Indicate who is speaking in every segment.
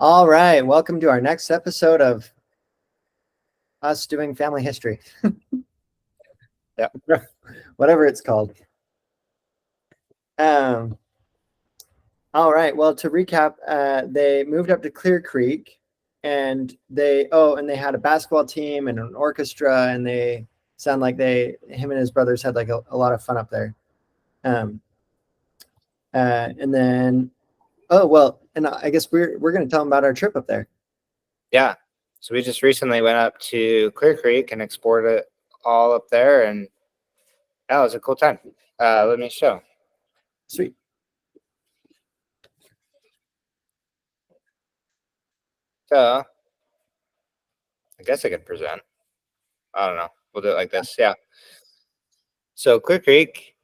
Speaker 1: All right, welcome to our next episode of us doing family history.
Speaker 2: Yeah.
Speaker 1: Whatever it's called. Um, all right, well, to recap, they moved up to Clear Creek and they had a basketball team and an orchestra, and they sound like him and his brothers had like a lot of fun up there. And then and I guess we're going to tell them about our trip up there.
Speaker 2: Yeah. So we just recently went up to Clear Creek and explored it all up there, and that was a cool time. Let me show.
Speaker 1: Sweet.
Speaker 2: So I guess I could present. I don't know. We'll do it like this. Yeah. So Clear Creek,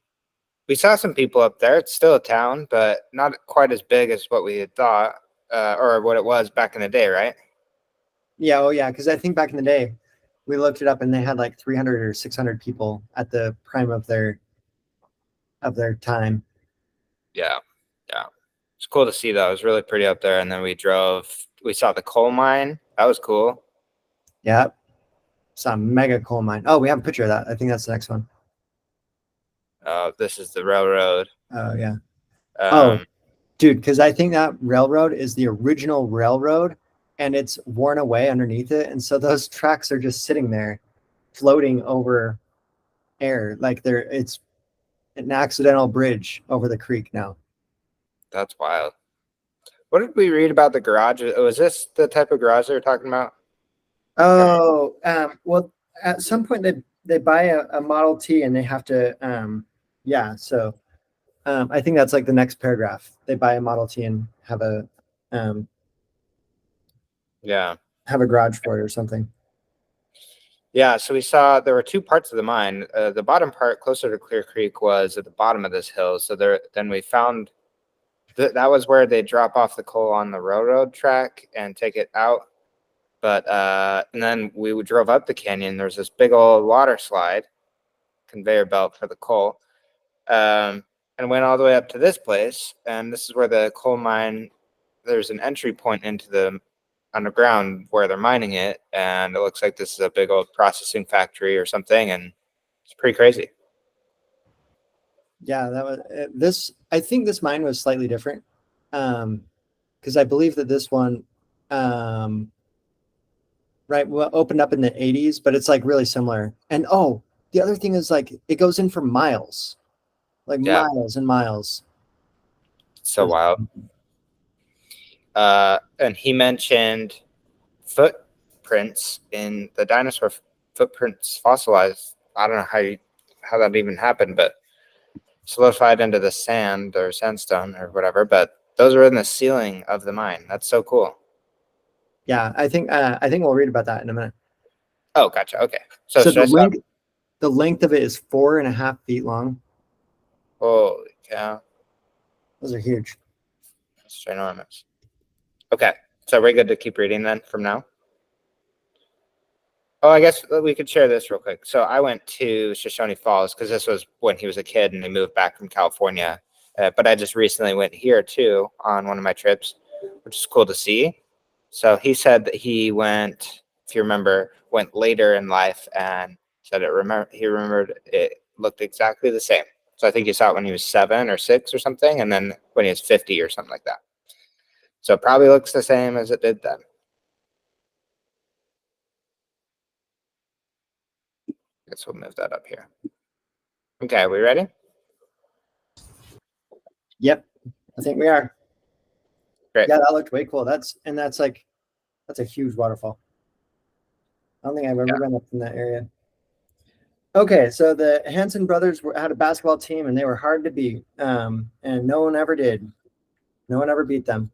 Speaker 2: we saw some people up there. It's still a town, but not quite as big as what we had thought, or what it was back in the day, right?
Speaker 1: Yeah, because I think back in the day, we looked it up and they had like 300 or 600 people at the prime of their time.
Speaker 2: Yeah. It's cool to see though. It was really pretty up there. And then we saw the coal mine. That was cool.
Speaker 1: Yeah, saw a mega coal mine. Oh, we have a picture of that. I think that's the next one.
Speaker 2: This is the railroad.
Speaker 1: Oh yeah. Oh, dude, because I think that railroad is the original railroad, and it's worn away underneath it, and so those tracks are just sitting there, floating over air, like it's an accidental bridge over the creek now.
Speaker 2: That's wild. What did we read about the garage? Was this the type of garage they were talking about?
Speaker 1: Oh, well, at some point they buy a Model T and they have to, So I think that's like the next paragraph. They buy a Model T and have a garage for it or something.
Speaker 2: Yeah, so we saw there were two parts of the mine. The bottom part, closer to Clear Creek, was at the bottom of this hill. So then we found that was where they drop off the coal on the railroad track and take it out. But and then we drove up the canyon. There's this big old water slide, conveyor belt for the coal, and went all the way up to this place. And this is where the coal mine. There's an entry point into the underground where they're mining it, and it looks like this is a big old processing factory or something, and it's pretty crazy.
Speaker 1: Yeah, that was this. I think this mine was slightly different, because I believe that this one, opened up in the 80s, but it's like really similar. And the other thing is like it goes in for miles, miles and miles.
Speaker 2: It's so wild. And he mentioned footprints in the dinosaur footprints fossilized. I don't know how that even happened, but solidified into the sand or sandstone or whatever. But those are in the ceiling of the mine. That's so cool.
Speaker 1: Yeah, I think we'll read about that in a minute.
Speaker 2: Oh, gotcha. Okay.
Speaker 1: So the length of it is 4.5 feet long.
Speaker 2: Holy cow.
Speaker 1: Those are huge.
Speaker 2: That's ginormous. Okay. So we're good to keep reading then from now? Oh, I guess we could share this real quick. So I went to Shoshone Falls because this was when he was a kid and he moved back from California. But I just recently went here too on one of my trips, which is cool to see. So he said that he went, if you remember, went later in life and said he remembered it looked exactly the same. So I think he saw it when he was 7 or 6 or something, and then when he was 50 or something like that. So it probably looks the same as it did then. Guess we'll move that up here. Okay, are we ready?
Speaker 1: Yep, I think we are.
Speaker 2: Great.
Speaker 1: Yeah, that looked way cool. That's a huge waterfall. I don't think I've ever been up in that area. Okay, so the Hansen brothers had a basketball team and they were hard to beat, and no one ever did. No one ever beat them.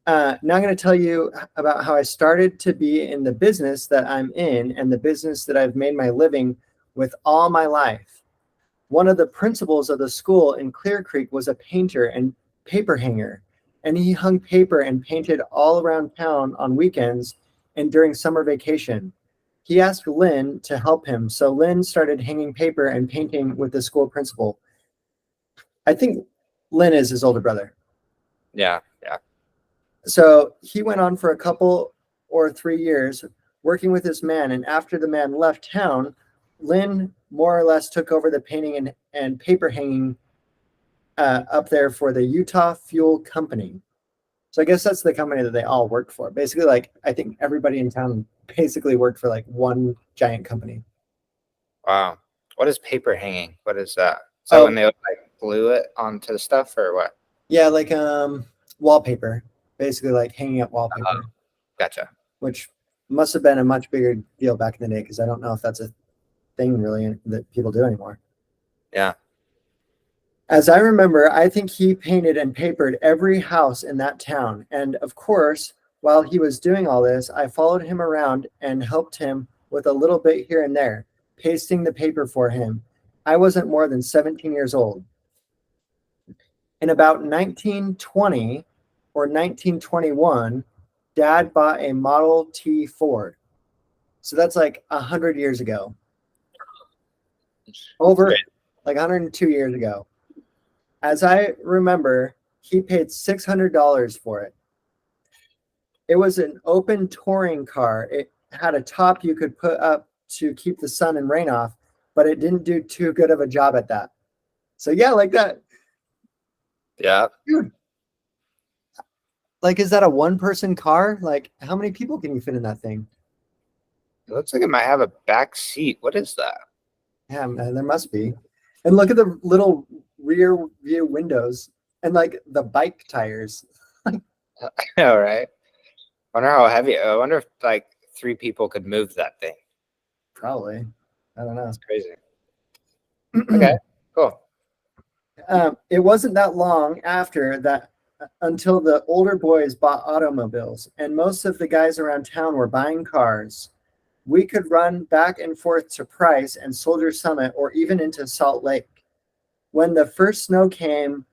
Speaker 1: Now I'm going to tell you about how I started to be in the business that I'm in and the business that I've made my living with all my life. One of the principals of the school in Clear Creek was a painter and paper hanger, and he hung paper and painted all around town on weekends and during summer vacation. He asked Lynn to help him, so Lynn started hanging paper and painting with the school principal. I think Lynn is his older brother.
Speaker 2: Yeah.
Speaker 1: So he went on for a couple or 3 years working with this man. And after the man left town, Lynn more or less took over the painting and paper hanging up there for the Utah Fuel Company. So I guess that's the company that they all worked for. Basically, like I think everybody in town basically worked for like one giant company.
Speaker 2: Wow. What is paper hanging? What is that? Is that when
Speaker 1: Oh,
Speaker 2: they like glue it onto the stuff or what?
Speaker 1: yeah, like wallpaper. Basically like hanging up
Speaker 2: Oh,
Speaker 1: wallpaper,
Speaker 2: gotcha.
Speaker 1: which must have been a much bigger deal back in the day because I don't know if that's a thing really that people do anymore.
Speaker 2: Yeah.
Speaker 1: As I remember, I think he painted and papered every house in that town. And of course, while he was doing all this, I followed him around and helped him with a little bit here and there, pasting the paper for him. I wasn't more than 17 years old. In about 1920 or 1921, Dad bought a Model T Ford. So that's like 100 years ago. Over
Speaker 2: Great.
Speaker 1: like 102 years ago. As I remember, he paid $600 for it. It was an open touring car. It had a top you could put up to keep the sun and rain off, but it didn't do too good of a job at that. So yeah, like that.
Speaker 2: Yeah.
Speaker 1: Dude, like is that a one-person car? Like how many people can you fit in that thing?
Speaker 2: It looks like it might have a back seat. What is that?
Speaker 1: Yeah, man, there must be. And look at the little rear view windows and like the bike tires.
Speaker 2: All right. Wonder how heavy. I wonder if like three people could move that thing.
Speaker 1: Probably. I don't know.
Speaker 2: That's crazy. Okay. Cool.
Speaker 1: It wasn't that long after that until the older boys bought automobiles, and most of the guys around town were buying cars. We could run back and forth to Price and Soldier Summit or even into Salt Lake. When the first snow came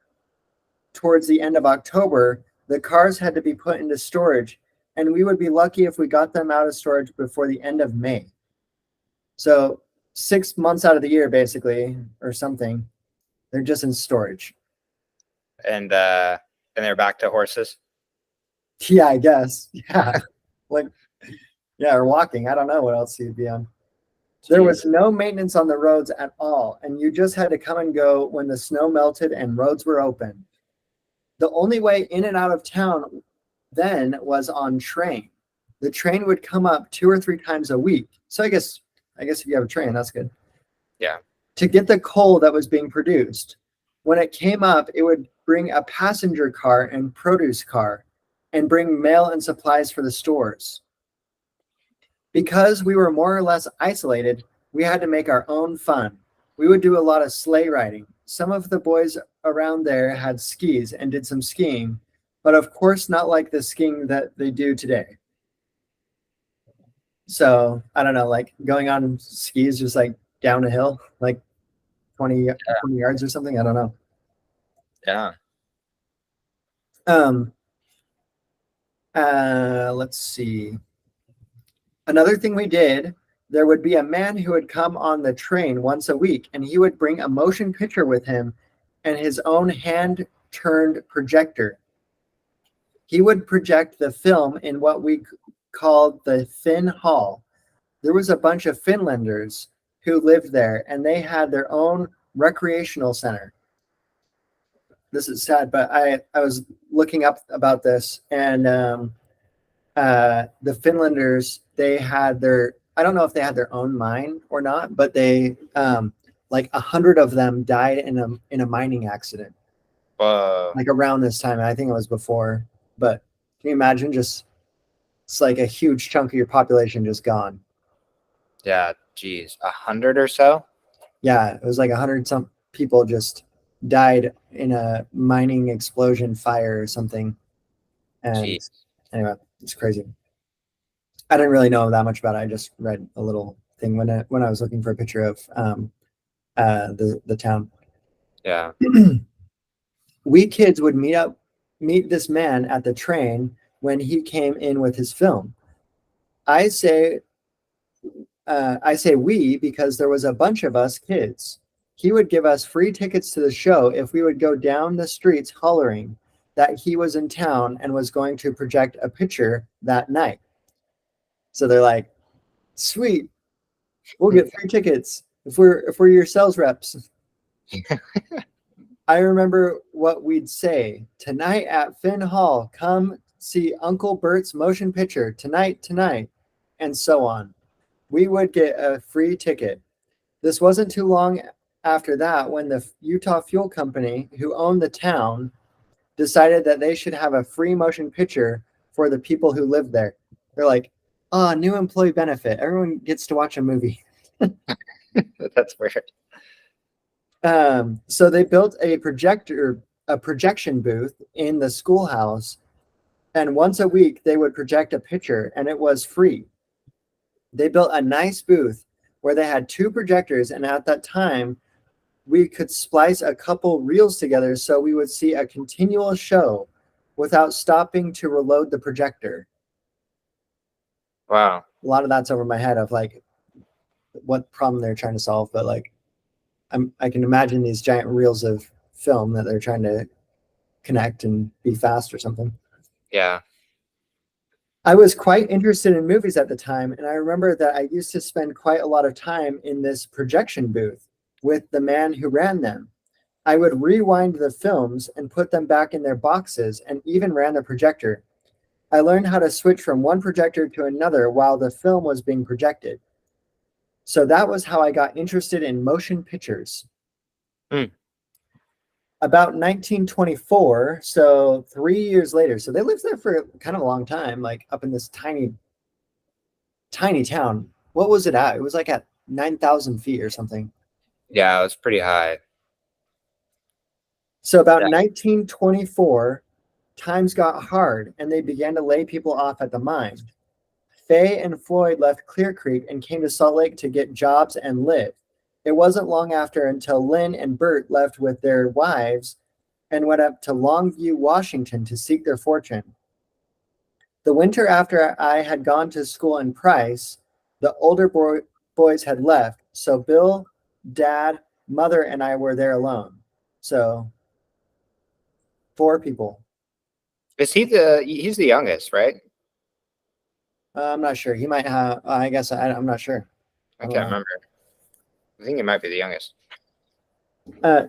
Speaker 1: towards the end of October, the cars had to be put into storage, and we would be lucky if we got them out of storage before the end of May. So 6 months out of the year, basically, or something, they're just in storage.
Speaker 2: And they're back to horses.
Speaker 1: Yeah, I guess. Yeah. Like, yeah, or walking. I don't know what else you'd be on. There was
Speaker 2: Jeez.
Speaker 1: no maintenance on the roads at all, and you just had to come and go when the snow melted and roads were open. The only way in and out of town then was on train. The train would come up 2 or 3 times a week. So I guess if you have a train, that's good.
Speaker 2: Yeah.
Speaker 1: To get the coal that was being produced. When it came up, it would bring a passenger car and produce car and bring mail and supplies for the stores. Because we were more or less isolated, we had to make our own fun. We would do a lot of sleigh riding. Some of the boys around there had skis and did some skiing, but of course not like the skiing that they do today. So I don't know, like going on skis just like down a hill, like 20 yards or something. I don't know.
Speaker 2: Yeah.
Speaker 1: Um, let's see. Another thing we did, there would be a man who would come on the train once a week, and he would bring a motion picture with him and his own hand-turned projector. He would project the film in what we called the Finn Hall. There was a bunch of Finlanders who lived there, and they had their own recreational center. This is sad, but I was looking up about this, and the Finlanders, they had their, I don't know if they had their own mine or not, but they like 100 of them died in a mining accident,
Speaker 2: Whoa.
Speaker 1: like around this time. I think it was before, but can you imagine just it's like a huge chunk of your population just gone.
Speaker 2: Yeah. Geez. 100 or so.
Speaker 1: Yeah, it was like 100 some people just died in a mining explosion fire or something. And
Speaker 2: Geez.
Speaker 1: anyway, it's crazy. I didn't really know that much about it. I just read a little thing when I was looking for a picture of the town.
Speaker 2: Yeah.
Speaker 1: We kids would meet this man at the train when he came in with his film. I say we because there was a bunch of us kids. He would give us free tickets to the show if we would go down the streets hollering. that he was in town and was going to project a picture that night. So they're like, sweet, we'll get free tickets if we're your sales reps. I remember what we'd say tonight at Finn Hall. Come see Uncle Bert's motion picture tonight, and so on. We would get a free ticket. This wasn't too long after that when the Utah Fuel Company, who owned the town, decided that they should have a free motion picture for the people who lived there. They're like, oh, new employee benefit. Everyone gets to watch a movie.
Speaker 2: That's weird.
Speaker 1: So they built a projection booth in the schoolhouse, and once a week they would project a picture, and it was free. They built a nice booth where they had 2 projectors, and at that time we could splice a couple reels together so we would see a continual show without stopping to reload the projector.
Speaker 2: Wow.
Speaker 1: A lot of that's over my head of like what problem they're trying to solve, but like I can imagine these giant reels of film that they're trying to connect and be fast or something.
Speaker 2: Yeah.
Speaker 1: I was quite interested in movies at the time, and I remember that I used to spend quite a lot of time in this projection booth with the man who ran them. I would rewind the films and put them back in their boxes and even ran the projector. I learned how to switch from one projector to another while the film was being projected. So that was how I got interested in motion pictures. About 1924, so 3 years later. So they lived there for kind of a long time, like up in this tiny town. What was it at? It was like at 9,000 feet or something.
Speaker 2: Yeah, it was pretty high.
Speaker 1: So about 1924, times got hard and they began to lay people off at the mine. Faye and Floyd left Clear Creek and came to Salt Lake to get jobs and live. It wasn't long after until Lynn and Bert left with their wives and went up to Longview, Washington to seek their fortune. The winter after I had gone to school in Price, the older boys had left, so Bill, Dad, Mother, and I were there alone. So 4 people.
Speaker 2: Is he's the youngest, right?
Speaker 1: I'm not sure. He might have, I guess, I'm not sure.
Speaker 2: I can't remember. I think he might be the youngest.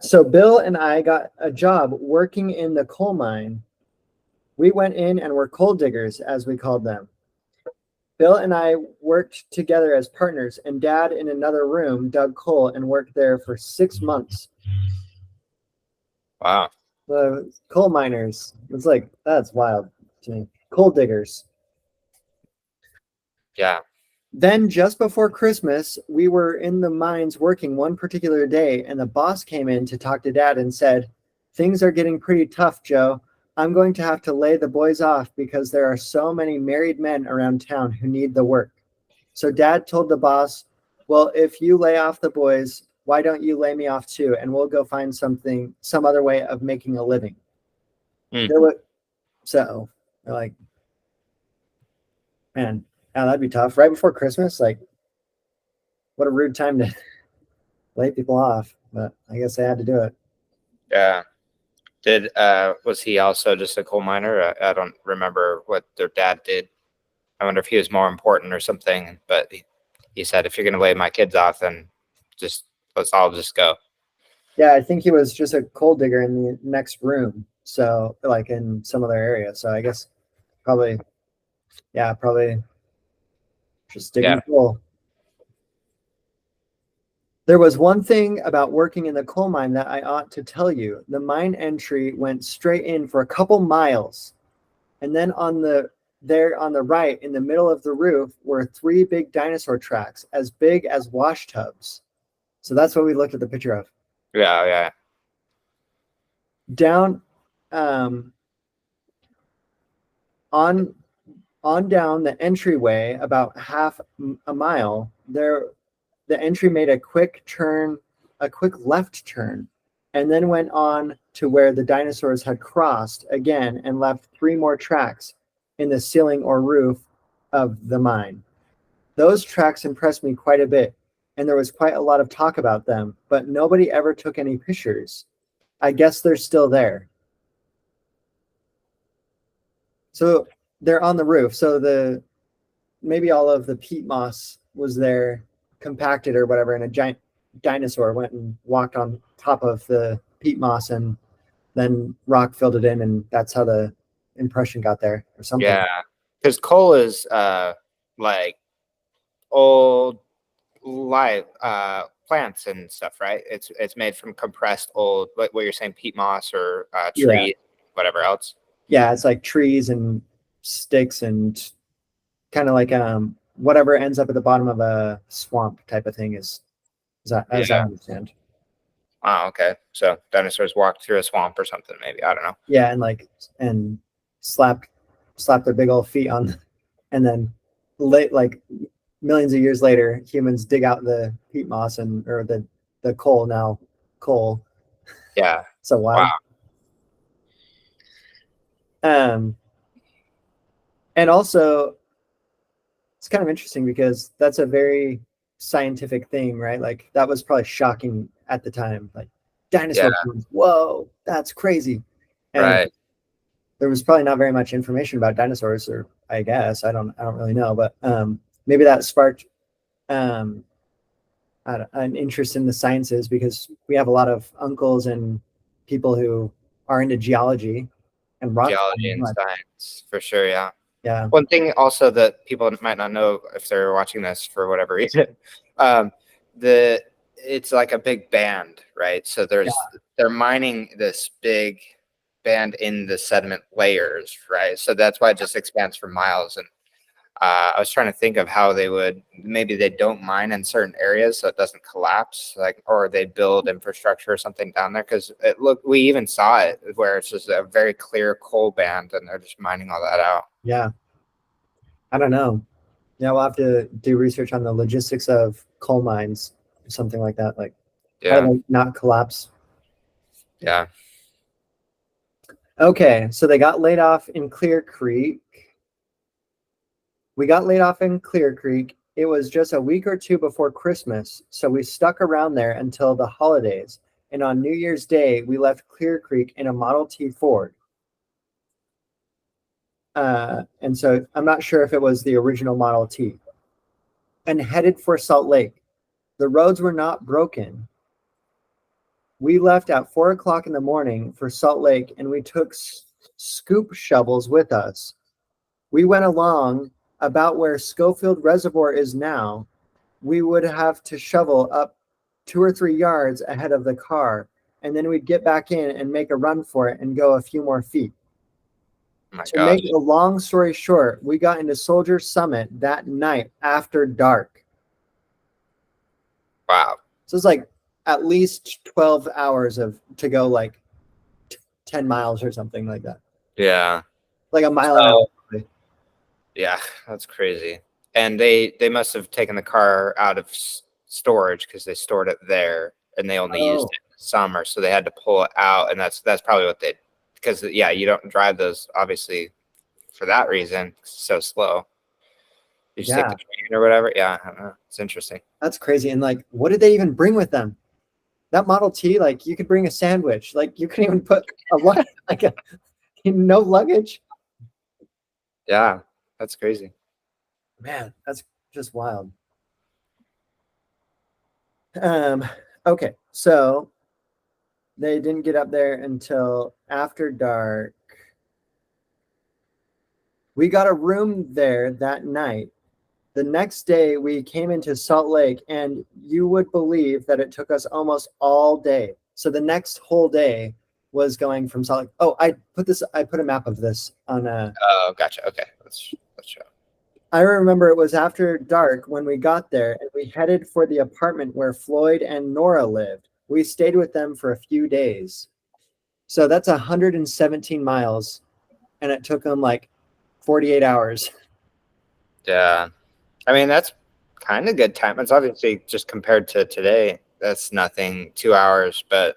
Speaker 1: So Bill and I got a job working in the coal mine. We went in and were coal diggers, as we called them. Bill and I worked together as partners, and Dad in another room dug coal and worked there for 6 months.
Speaker 2: Wow.
Speaker 1: The coal miners. It's like, that's wild to me. Coal diggers.
Speaker 2: Yeah.
Speaker 1: Then just before Christmas, we were in the mines working one particular day, and the boss came in to talk to Dad and said, "Things are getting pretty tough, Joe. I'm going to have to lay the boys off because there are so many married men around town who need the work." So Dad told the boss, "Well, if you lay off the boys, why don't you lay me off too? And we'll go find some other way of making a living." So they're like, man, that'd be tough. Right before Christmas, like, what a rude time to lay people off. But I guess they had to do it.
Speaker 2: Yeah. Was he also just a coal miner? I don't remember what their dad did. I wonder if he was more important or something. But he said, if you're going to lay my kids off, then let's all just go.
Speaker 1: Yeah, I think he was just a coal digger in the next room. So, like in some other area. So I guess probably just digging coal. There was one thing about working in the coal mine that I ought to tell you. The mine entry went straight in for a couple miles. And then on the right in the middle of the roof were 3 big dinosaur tracks as big as wash tubs. So that's what we looked at the picture of.
Speaker 2: Yeah.
Speaker 1: Down on down the entryway about half a mile, the entry made a quick left turn, and then went on to where the dinosaurs had crossed again and left 3 more tracks in the ceiling or roof of the mine. Those tracks impressed me quite a bit, and there was quite a lot of talk about them, but nobody ever took any pictures. I guess they're still there. So they're on the roof. So maybe all of the peat moss was there compacted or whatever, and a giant dinosaur went and walked on top of the peat moss, and then rock filled it in, and that's how the impression got there or something.
Speaker 2: Yeah, because coal is like old live plants and stuff, right? It's made from compressed old, what you're saying, peat moss or
Speaker 1: Yeah.
Speaker 2: tree, whatever else.
Speaker 1: Yeah, it's like trees and sticks and kind of like whatever ends up at the bottom of a swamp type of thing is that, as I
Speaker 2: Yeah.
Speaker 1: understand.
Speaker 2: Oh, okay. So dinosaurs walked through a swamp or something, maybe. I don't know.
Speaker 1: Yeah, and slap slap their big old feet on, and then late like millions of years later, humans dig out the peat moss and or the coal.
Speaker 2: Yeah.
Speaker 1: So
Speaker 2: Wow.
Speaker 1: wild. Um, and also it's kind of interesting because that's a very scientific thing, right? Like that was probably shocking at the time. Like
Speaker 2: Yeah.
Speaker 1: dinosaur bones, whoa, that's crazy. And
Speaker 2: Right.
Speaker 1: there was probably not very much information about dinosaurs, or I guess I don't really know, but maybe that sparked um, an interest in the sciences because we have a lot of uncles and people who are into geology and rock
Speaker 2: Geology
Speaker 1: climbing.
Speaker 2: and science, for sure. Yeah.
Speaker 1: Yeah,
Speaker 2: One thing also that people might not know if they're watching this for whatever reason, um, the it's like a big band, right? So
Speaker 1: yeah,
Speaker 2: they're mining this big band in the sediment layers, right? So that's why it just expands for miles. And I was trying to think of how they would, maybe they don't mine in certain areas so it doesn't collapse, like, or they build infrastructure or something down there. Because we even saw it where it's just a very clear coal band and they're just mining all that out.
Speaker 1: yeah. I don't know. Yeah, we'll have to do research on the logistics of coal mines, something like that. Like, how do
Speaker 2: Yeah.
Speaker 1: they not collapse?
Speaker 2: Yeah.
Speaker 1: Okay, so they got laid off in Clear Creek. We got laid off in Clear Creek. It was just a week or two before Christmas, so we stuck around there until the holidays. And on New Year's Day, we left Clear Creek in a Model T Ford. And so I'm not sure if it was the original Model T. And headed for Salt Lake. The roads were not broken. We left at 4 o'clock in the morning for Salt Lake, and we took scoop shovels with us. We went along about where Schofield Reservoir is now. We would have to shovel up 2 or 3 yards ahead of the car, and then we'd get back in and make a run for it and go a few more feet.
Speaker 2: Oh my
Speaker 1: To make
Speaker 2: gosh.
Speaker 1: a long story short, we got into Soldier Summit that night after dark.
Speaker 2: Wow.
Speaker 1: So it's like at least 12 hours of to go like 10 miles or something like that.
Speaker 2: Yeah.
Speaker 1: Like a mile and a
Speaker 2: So
Speaker 1: half.
Speaker 2: yeah, that's crazy. And they must have taken the car out of storage because they stored it there and they only used
Speaker 1: Oh,
Speaker 2: it in the summer, so they had to pull it out. And that's probably what they, because yeah, you don't drive those obviously for that reason. It's so slow. You just take
Speaker 1: yeah.
Speaker 2: the train or whatever. Yeah, I don't know. It's interesting.
Speaker 1: That's crazy. And like, what did they even bring with them? That Model T, like you could bring a sandwich. Like you could even put a like a no luggage.
Speaker 2: Yeah, that's crazy.
Speaker 1: Man, that's just wild. Um, okay, so they didn't get up there until after dark. We got a room there that night. The next day, we came into Salt Lake, and you would believe that it took us almost all day. So the next whole day was going from Salt Lake. Oh, I put a map of this on a.
Speaker 2: Oh, gotcha. Okay, let's show.
Speaker 1: I remember it was after dark when we got there, and we headed for the apartment where Floyd and Nora lived. We stayed with them for a few days. So that's 117 miles, and it took them like 48 hours.
Speaker 2: Yeah, I mean that's kind of good time. It's obviously just compared to today, that's nothing. 2 hours, but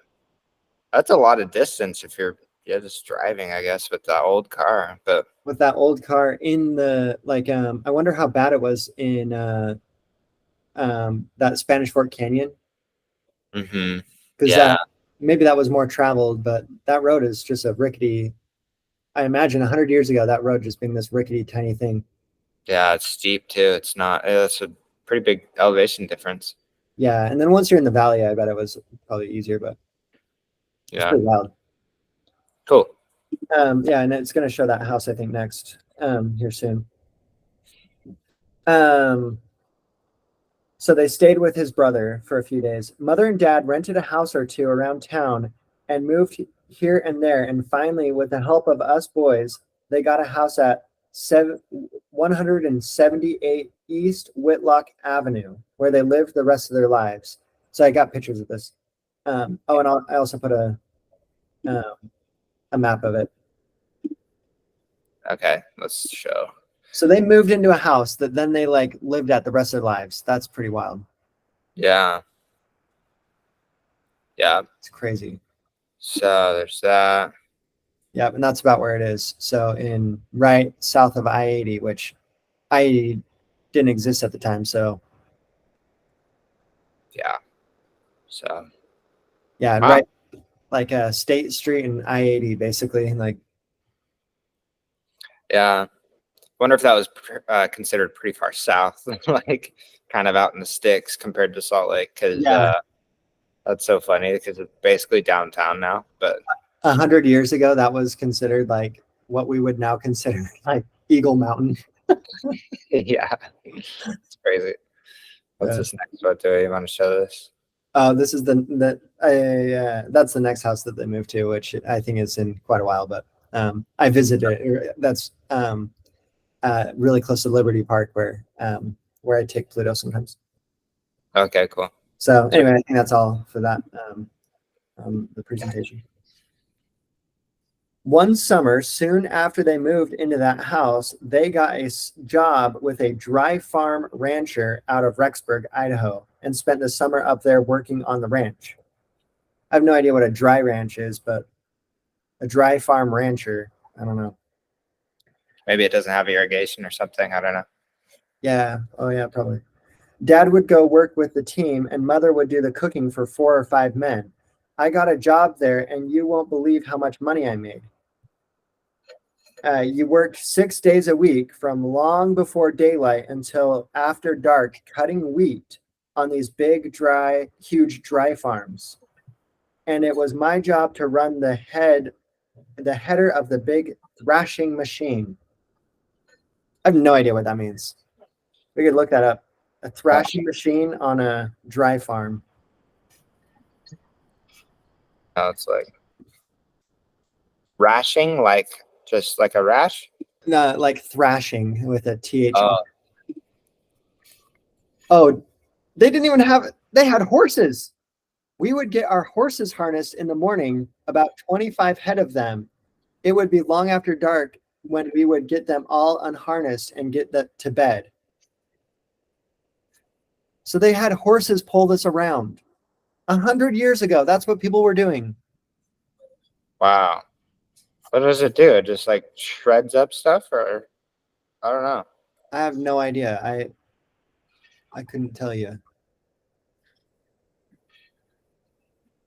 Speaker 2: that's a lot of distance if you're just driving, I guess, with the old car. But
Speaker 1: With that old car in the like I wonder how bad it was in that Spanish Fork Canyon, because
Speaker 2: yeah,
Speaker 1: that maybe that was more traveled, but that road is just a rickety. I imagine 100 years ago, that road just being this rickety, tiny thing.
Speaker 2: Yeah, it's steep too. It's not. It's a pretty big elevation difference.
Speaker 1: Yeah, and then once you're in the valley, I bet it was probably easier, but it's
Speaker 2: Yeah.
Speaker 1: pretty wild.
Speaker 2: Cool.
Speaker 1: Yeah, and it's going to show that house, I think, next here soon. So they stayed with his brother for a few days. Mother and dad rented a house or two around town and moved here and there. And finally, with the help of us boys, they got a house at 178 East Whitlock Avenue, where they lived the rest of their lives. So I got pictures of this. And I also put a map of it.
Speaker 2: Okay, let's show.
Speaker 1: So they moved into a house that then they like lived at the rest of their lives. That's pretty wild.
Speaker 2: Yeah. Yeah.
Speaker 1: It's crazy.
Speaker 2: So there's that.
Speaker 1: Yeah, and that's about where it is. So in right south of I-80, which I-80 didn't exist at the time. So
Speaker 2: yeah. So
Speaker 1: yeah,
Speaker 2: wow.
Speaker 1: right like State Street and I-80, basically. Like
Speaker 2: yeah. Wonder if that was considered pretty far south, like kind of out in the sticks compared to Salt Lake, because that's so funny because it's basically downtown now. But
Speaker 1: 100 years ago, that was considered like what we would now consider like Eagle Mountain.
Speaker 2: yeah, it's crazy. What's this next photo? You want to show this?
Speaker 1: This is that's the next house that they moved to, which I think is in quite a while. But I visited it. That's really close to Liberty Park, where I take Pluto sometimes.
Speaker 2: Okay, cool.
Speaker 1: So anyway, I think that's all for that the presentation. One summer, soon after they moved into that house, they got a job with a dry farm rancher out of Rexburg, Idaho, and spent the summer up there working on the ranch. I have no idea what a dry ranch is, but a dry farm rancher, I don't know.
Speaker 2: Maybe it doesn't have irrigation or something. I don't know.
Speaker 1: Yeah. Oh, yeah, probably. Dad would go work with the team, and Mother would do the cooking for 4 or 5 men. I got a job there, and you won't believe how much money I made. You worked 6 days a week from long before daylight until after dark, cutting wheat on these big, huge dry farms. And it was my job to run the header of the big thrashing machine. I have no idea what that means. We could look that up. A thrashing machine on a dry farm.
Speaker 2: Oh, it's like rashing, like just like a rash?
Speaker 1: No, like thrashing with a TH.
Speaker 2: Oh.
Speaker 1: Oh, they didn't even have, they had horses. We would get our horses harnessed in the morning, about 25 head of them. It would be long after dark when we would get them all unharnessed and get them to bed. So they had horses pull this around. 100 years ago, that's what people were doing.
Speaker 2: Wow. What does it do? It just like shreds up stuff, or I don't know.
Speaker 1: I have no idea. I couldn't tell you.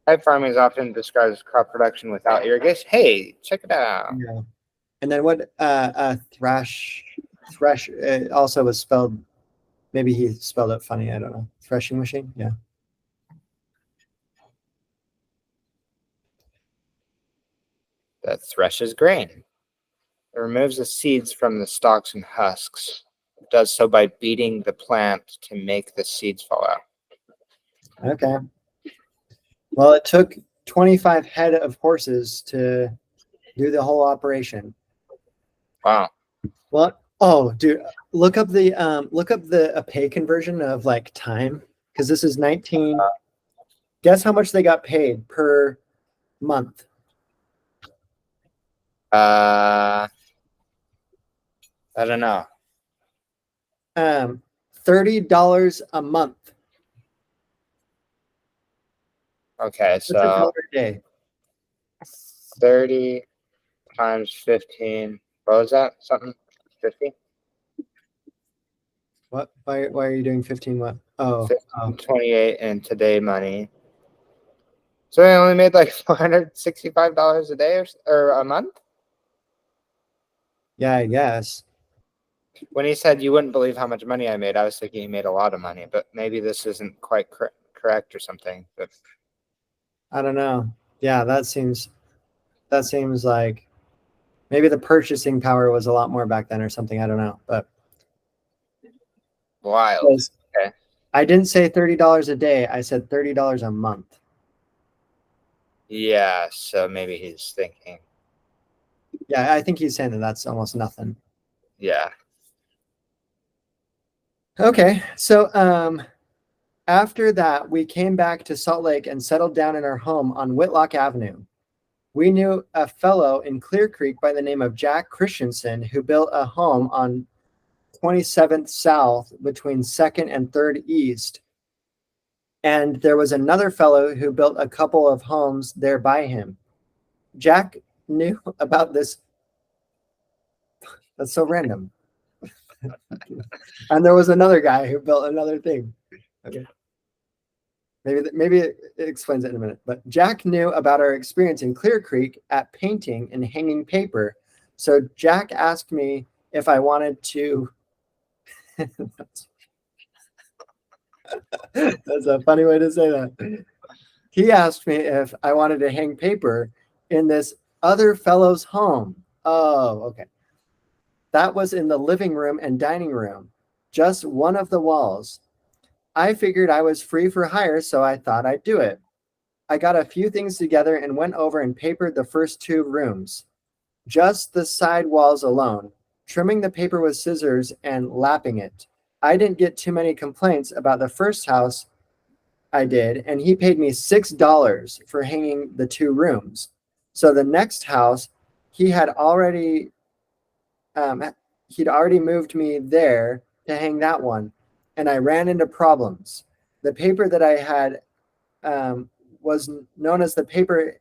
Speaker 2: Pipe farming is often described as crop production without irrigation. Hey, check it out.
Speaker 1: Yeah. And then what thresh also was spelled, maybe he spelled it funny, I don't know. Threshing machine, yeah.
Speaker 2: That threshes grain. It removes the seeds from the stalks and husks. It does so by beating the plant to make the seeds fall out.
Speaker 1: Okay. Well, it took 25 head of horses to do the whole operation.
Speaker 2: Wow.
Speaker 1: Well, oh, dude, look up the pay conversion of like time, because this is 19. Guess how much they got paid per month?
Speaker 2: I don't know.
Speaker 1: $30 a month.
Speaker 2: Okay,
Speaker 1: That's $1 a day.
Speaker 2: 30 times 15. What was that? Something? 50?
Speaker 1: What? Why are you doing 15 what? Oh,
Speaker 2: 28 in today money. So they only made like $465 a day or a month?
Speaker 1: Yeah, I guess.
Speaker 2: When he said you wouldn't believe how much money I made, I was thinking he made a lot of money, but maybe this isn't quite correct or something. But
Speaker 1: I don't know. Yeah, that seems like maybe the purchasing power was a lot more back then or something. I don't know. But
Speaker 2: wild. Okay.
Speaker 1: I didn't say $30 a day. I said $30 a month.
Speaker 2: Yeah, so maybe he's thinking.
Speaker 1: Yeah, I think he's saying that that's almost nothing.
Speaker 2: Yeah.
Speaker 1: Okay, so after that, we came back to Salt Lake and settled down in our home on Whitlock Avenue. We knew a fellow in Clear Creek by the name of Jack Christensen who built a home on 27th South between 2nd and 3rd East. And there was another fellow who built a couple of homes there by him. Jack knew about this. That's so random. And there was another guy who built another thing. Okay. Maybe it explains it in a minute. But Jack knew about our experience in Clear Creek at painting and hanging paper. So Jack asked me if I wanted to. That's a funny way to say that. He asked me if I wanted to hang paper in this other fellow's home. Oh, okay. That was in the living room and dining room, just one of the walls. I figured I was free for hire, so I thought I'd do it. I got a few things together and went over and papered the first 2 rooms, just the side walls alone, trimming the paper with scissors and lapping it. I didn't get too many complaints about the first house I did, and he paid me $6 for hanging the 2 rooms. So the next house, he had already um, he'd already moved me there to hang that one, and I ran into problems. The paper that I had was known as the paper.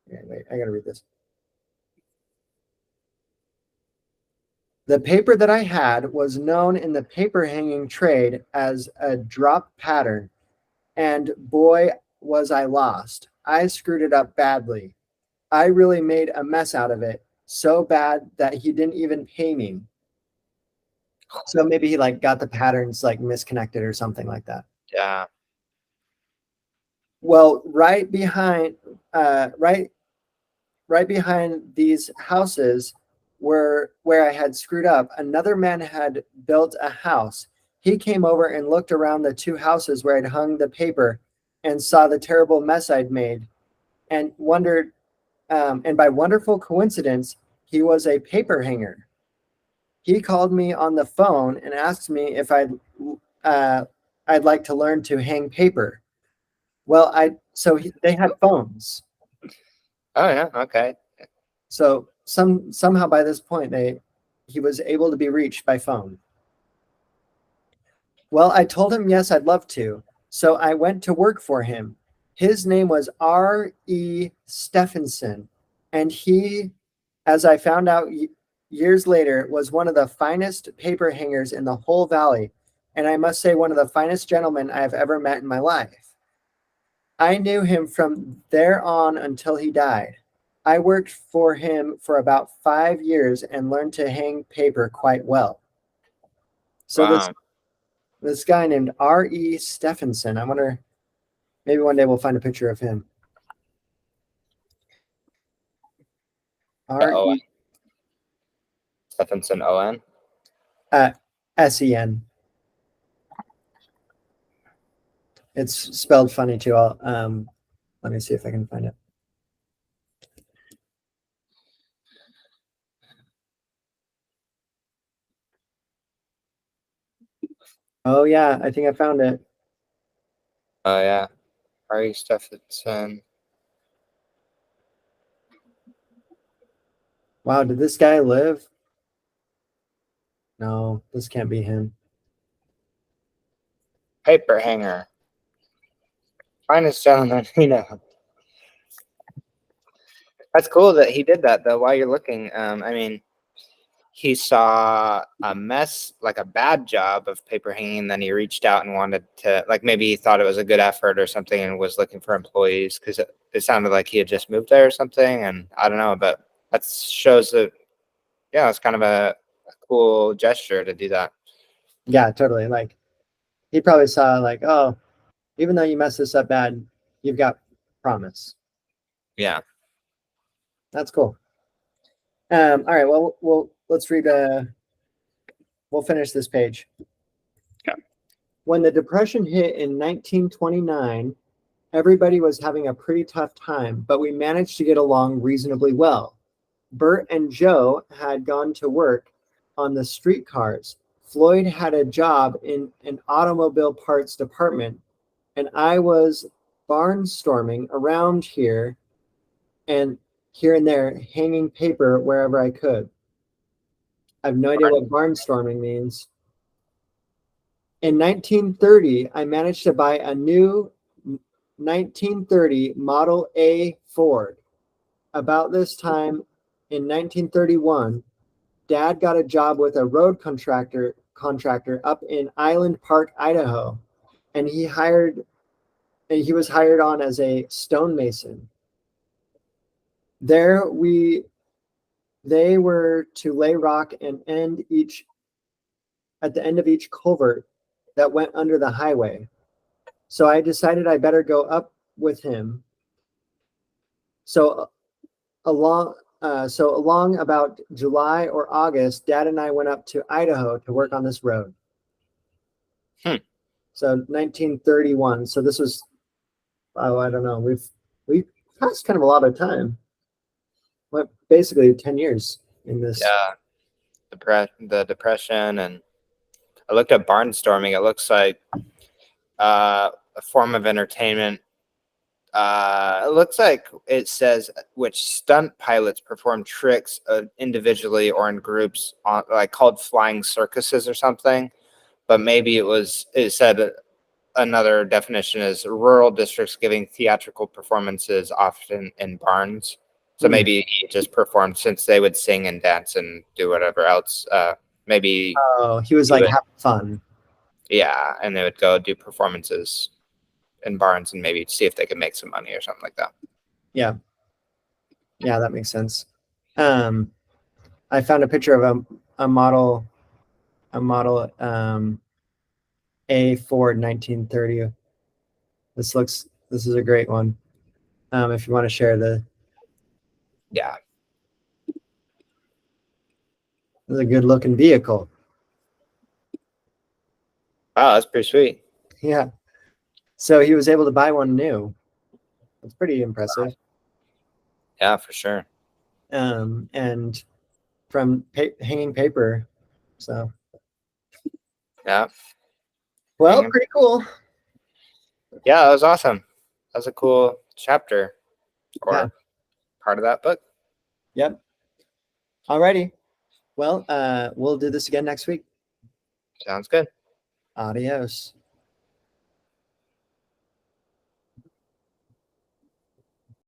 Speaker 1: Wait, I gotta read this. The paper that I had was known in the paper hanging trade as a drop pattern, and boy, was I lost. I screwed it up badly. I really made a mess out of it, so bad that he didn't even pay me. So maybe he like got the patterns like misconnected or something like that.
Speaker 2: Yeah.
Speaker 1: Well, right behind these houses where I had screwed up, another man had built a house. He came over and looked around the 2 houses where I'd hung the paper and saw the terrible mess I'd made and wondered, and by wonderful coincidence, he was a paper hanger. He called me on the phone and asked me if uh, I'd like to learn to hang paper. Well, they had phones.
Speaker 2: Oh yeah. Okay.
Speaker 1: So somehow by this point he was able to be reached by phone. Well, I told him yes, I'd love to. So I went to work for him. His name was R.E. Stephenson, and he, as I found out years later, was one of the finest paper hangers in the whole valley, and I must say one of the finest gentlemen I have ever met in my life. I knew him from there on until he died. I worked for him for about 5 years and learned to hang paper quite well. So
Speaker 2: Wow.
Speaker 1: this guy named R.E. Stephenson, I wonder, maybe one day we'll find a picture of him.
Speaker 2: Owen.
Speaker 1: R.E.
Speaker 2: Stephenson Owen.
Speaker 1: S-E-N. It's spelled funny too. Let me see if I can find it. Oh yeah, I think I found it.
Speaker 2: Oh yeah. R.E. Stephenson.
Speaker 1: Wow, did this guy live? No, this can't be him.
Speaker 2: Paper hanger. Finest gentleman you know. That's cool that he did that though. While you're looking, I mean, he saw a mess, like a bad job of paper hanging, and then he reached out and wanted to, like, maybe he thought it was a good effort or something and was looking for employees because it sounded like he had just moved there or something. And I don't know, but that shows that yeah, it's kind of a cool gesture to do that.
Speaker 1: Yeah, totally. Like he probably saw like, oh, even though you messed this up bad, you've got promise.
Speaker 2: Yeah.
Speaker 1: That's cool. All right. Well, let's read. We'll finish this page.
Speaker 2: Yeah.
Speaker 1: When the Depression hit in 1929, everybody was having a pretty tough time, but we managed to get along reasonably well. Bert and Joe had gone to work on the streetcars. Floyd had a job in an automobile parts department, and I was barnstorming around here and there, hanging paper wherever I could. I have no idea what barnstorming means. In 1930, I managed to buy a new 1930 Model A Ford. About this time in 1931, Dad got a job with a road contractor up in Island Park, Idaho, and he was hired on as a stonemason. There they were to lay rock and at the end of each culvert that went under the highway. So I decided I better go up with him. So along about July or August, Dad and I went up to Idaho to work on this road. So 1931. So this was, oh, I don't know. We've passed kind of a lot of time. What, basically 10 years in this.
Speaker 2: Yeah. The Depression, and I looked at barnstorming. It looks like a form of entertainment. It looks like it says which stunt pilots perform tricks individually or in groups on like called flying circuses or something. But maybe it said another definition is rural districts giving theatrical performances often in barns. So maybe he just performed since they would sing and dance and do whatever else. Maybe
Speaker 1: he was like having fun.
Speaker 2: Yeah, and they would go do performances in barns and maybe see if they could make some money or something like that.
Speaker 1: Yeah. Yeah, that makes sense. I found a picture of a model A Ford 1930. This is a great one. If you want to share
Speaker 2: Yeah.
Speaker 1: It's a good looking vehicle.
Speaker 2: Wow, that's pretty sweet.
Speaker 1: Yeah. So he was able to buy one new. That's pretty impressive.
Speaker 2: Yeah, for sure.
Speaker 1: And from hanging paper. So.
Speaker 2: Yeah.
Speaker 1: Well, pretty cool.
Speaker 2: Yeah, that was awesome. That was a cool chapter or part of that book.
Speaker 1: Yep. Alrighty. Well, we'll do this again next week.
Speaker 2: Sounds good.
Speaker 1: Adios.